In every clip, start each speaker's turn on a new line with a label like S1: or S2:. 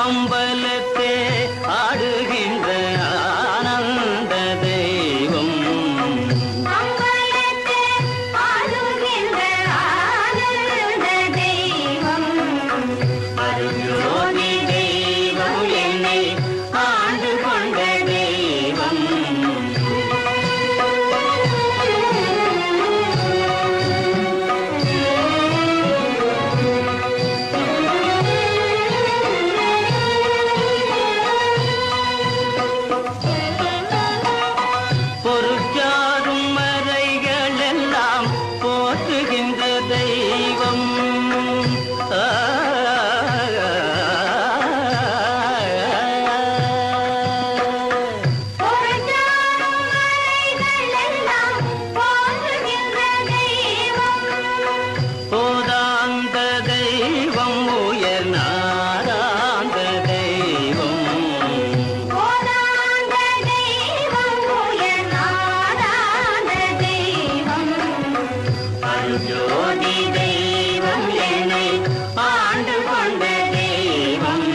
S1: அம்பலத்தே ஆடுகின்ற ஆனந்த தெய்வம்
S2: அம்பலத்தே ஆடுகின்ற ஆனந்த தெய்வம்
S1: அருள்ஜோதி தெய்வம் என்னை ஆண்டு கொண்ட தெய்வம் பொருட்சாரும் மறைகள் எல்லாம் போற்றுகின்ற தெய்வம்
S2: பொருட்சாரும் மறைகள் எல்லாம் போற்றுகின்ற தெய்வம்
S1: போதாந்த தெய்வம் உயர் நாராந்த தெய்வம்
S2: போதாந்த தெய்வம் உயர் நாதாந்த தெய்வம்
S1: அருள்ஜோதி தெய்வம் என்னை ஆண்டு கொண்ட தெய்வம்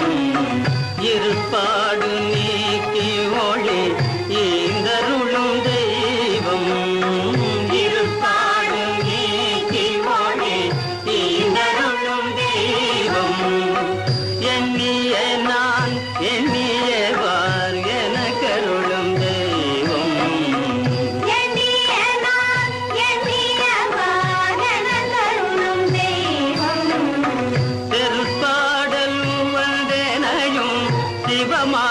S1: இருப்பாடு நீக்கி ஒளி ஈந்தருளும் தெய்வம் இருப்பாடு நீக்கி ஒளி ஈந்தருளும் தெய்வம் எண்ணிய நான் எண்ணியவார் என கருளும் தெய்வம்
S2: எண்ணிய நான் எண்ணியவார் எனக் கருளும் தெய்வம்
S1: பெருப்பாடல் வந்தனையும் சிவமா